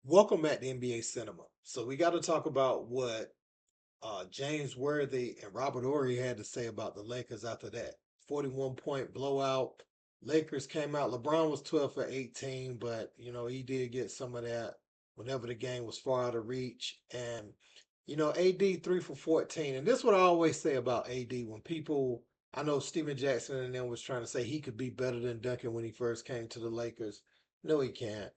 Welcome back to NBA Cinema. So we got to talk about what James Worthy and Robert Horry had to say about the Lakers after that 41-point blowout. Lakers came out. LeBron was 12 for 18, but he did get some of that whenever the game was far out of reach. And AD 3 for 14. And this is what I always say about AD when people. I know Steven Jackson and them was trying to say he could be better than Duncan when he first came to the Lakers. No, he can't.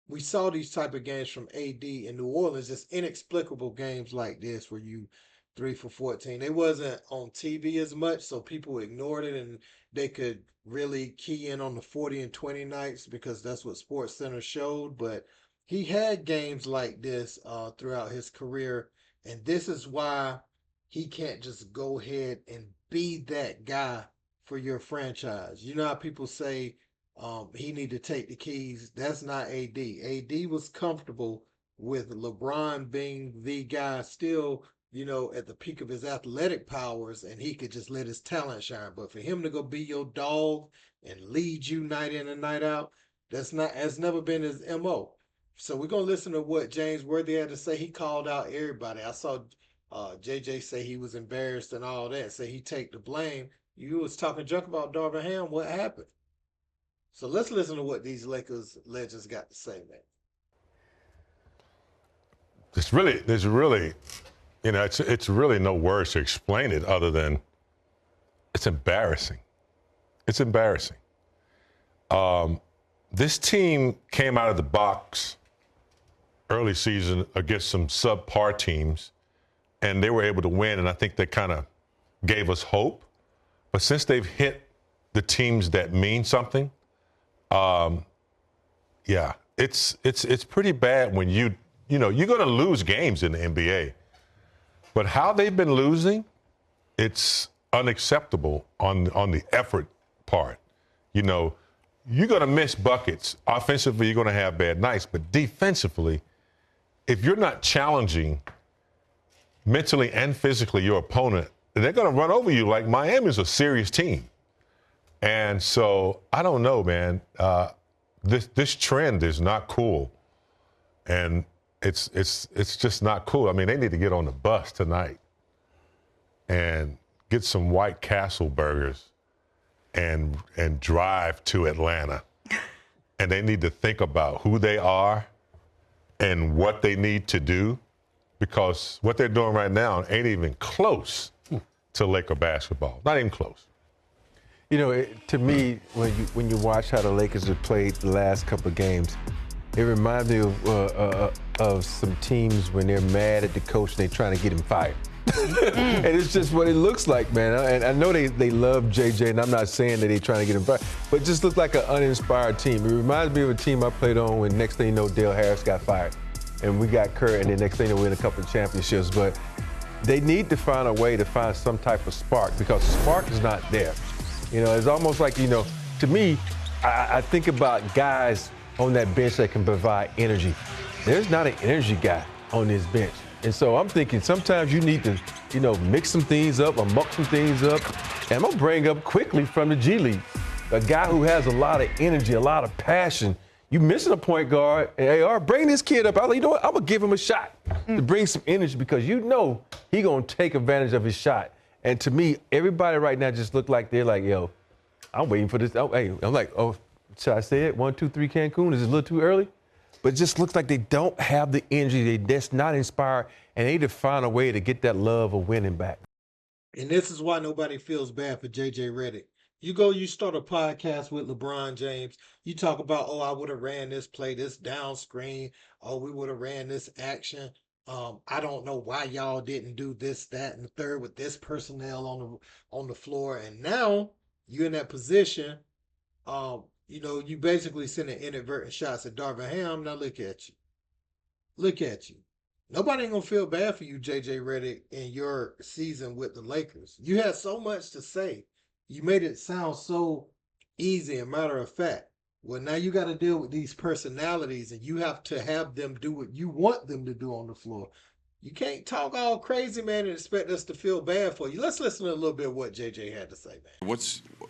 We saw these type of games from AD in New Orleans, just inexplicable games like this where you 3 for 14. They wasn't on TV as much, so people ignored it and they could really key in on the 40 and 20 nights because that's what Sports Center showed. But he had games like this throughout his career, and this is why he can't just go ahead and be that guy for your franchise. You know how people say he need to take the keys. That's not AD. AD was comfortable with LeBron being the guy still, at the peak of his athletic powers, and he could just let his talent shine. But for him to go be your dog and lead you night in and night out, has never been his MO. So we're gonna listen to what James Worthy had to say. He called out everybody. I saw JJ say he was embarrassed and all that. Say he take the blame. You was talking junk about Darvin Ham. What happened? So let's listen to what these Lakers legends got to say, man. It's really no words to explain it other than it's embarrassing. It's embarrassing. This team came out of the box early season against some subpar teams, and they were able to win, and I think that kind of gave us hope. But since they've hit the teams that mean something, yeah, it's pretty bad when you're going to lose games in the NBA. But how they've been losing, it's unacceptable on the effort part. You're going to miss buckets. Offensively, you're going to have bad nights. But defensively, if you're not challenging mentally and physically your opponent, they're going to run over you. Like Miami's a serious team. And so I don't know, man. This trend is not cool, and it's just not cool. I mean, they need to get on the bus tonight and get some White Castle burgers and drive to Atlanta. And they need to think about who they are and what they need to do, because what they're doing right now ain't even close to Laker basketball. Not even close. To me, when you watch how the Lakers have played the last couple of games, it reminds me of some teams when they're mad at the coach and they're trying to get him fired. And it's just what it looks like, man. And I know they love JJ, and I'm not saying that they're trying to get him fired, but it just looks like an uninspired team. It reminds me of a team I played on when next thing you know, Dale Harris got fired. And we got Kerr, and then next thing you know, we win a couple of championships. But they need to find a way to find some type of spark, because the spark is not there. It's almost like, to me, I think about guys on that bench that can provide energy. There's not an energy guy on this bench. And so I'm thinking sometimes you need to, mix some things up or muck some things up. And I'm going to bring up quickly from the G League, a guy who has a lot of energy, a lot of passion. You missing a point guard, and AR, bring this kid up. I'm going to give him a shot to bring some energy, because he's going to take advantage of his shot. And to me, everybody right now just look like they're like, yo, I'm waiting for this. Oh, hey, I'm like, oh, should I say it? 1, 2, 3 Cancun? Is it a little too early? But it just looks like they don't have the energy. That's not inspired, and they need to find a way to get that love of winning back. And this is why nobody feels bad for JJ Redick. You start a podcast with LeBron James. You talk about, oh, I would have ran this play, this down screen. Oh, we would have ran this action. I don't know why y'all didn't do this, that, and the third with this personnel on the floor. And now you're in that position. You basically sending inadvertent shots at Darvin Ham. Now look at you. Look at you. Nobody ain't gonna feel bad for you, JJ Redick, in your season with the Lakers. You had so much to say. You made it sound so easy and matter of fact. Well, now you got to deal with these personalities, and you have to have them do what you want them to do on the floor. You can't talk all crazy, man, and expect us to feel bad for you. Let's listen to a little bit of what JJ had to say, man.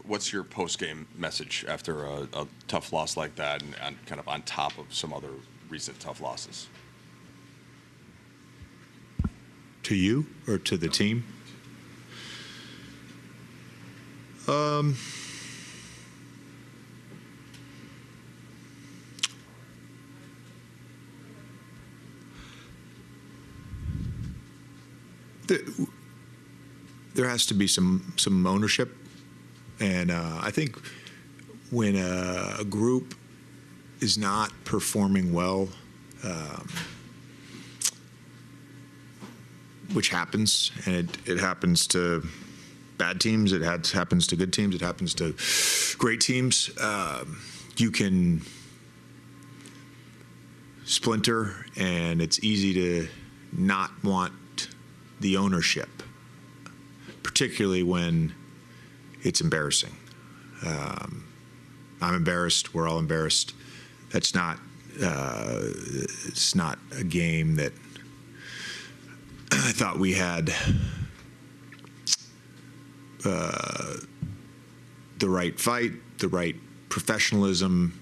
What's your post-game message after a tough loss like that, and kind of on top of some other recent tough losses? To you or to the team? There has to be some ownership, and I think when a group is not performing well, which happens, and it happens to bad teams, it happens to good teams, it happens to great teams, you can splinter, and it's easy to not want the ownership, particularly when it's embarrassing. I'm embarrassed. We're all embarrassed. That's not. It's not a game that I thought we had the right fight, the right professionalism.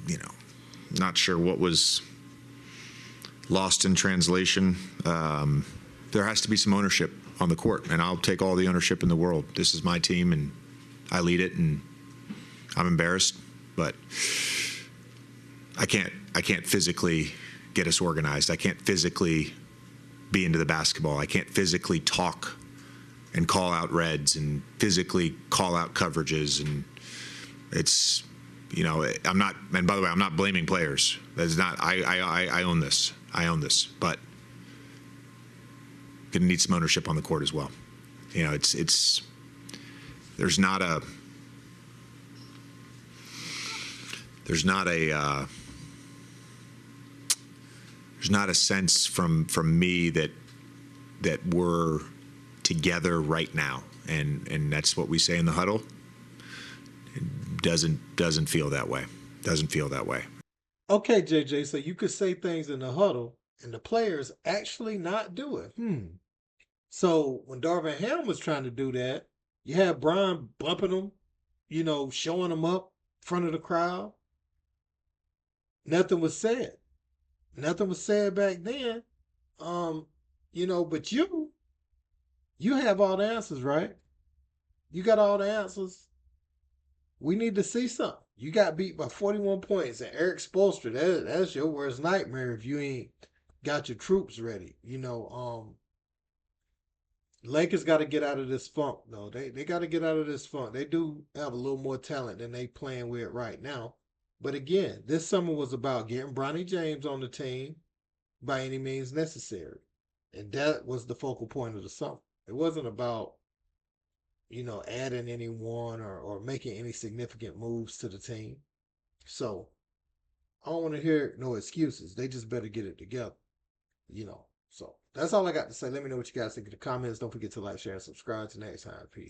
You know, not sure what was lost in translation. There has to be some ownership on the court, and I'll take all the ownership in the world. This is my team, and I lead it, and I'm embarrassed, but I can't physically get us organized. I can't physically be into the basketball. I can't physically talk and call out reds and physically call out coverages, and it's, you know, I'm not, and by the way, I'm not blaming players. That's not, I own this. I own this, but gonna need some ownership on the court as well. You know, it's there's not a sense from me that we're together right now, and that's what we say in the huddle. It doesn't feel that way. Doesn't feel that way. Okay, JJ, so you could say things in the huddle and the players actually not do it. So when Darvin Ham was trying to do that, you had Brian bumping him, you know, showing him up in front of the crowd. Nothing was said. Nothing was said back then. You know, but you have all the answers, right? You got all the answers. We need to see something. You got beat by 41 points, and Eric Spoelstra, that's your worst nightmare if you ain't got your troops ready. You know, Lakers got to get out of this funk, though. They got to get out of this funk. They do have a little more talent than they playing with right now. But again, this summer was about getting Bronny James on the team by any means necessary. And that was the focal point of the summer. It wasn't about, you know, adding anyone or making any significant moves to the team. So I don't want to hear no excuses. They just better get it together, you know. So that's all I got to say. Let me know what you guys think in the comments. Don't forget to like, share, and subscribe. Till next time. Peace.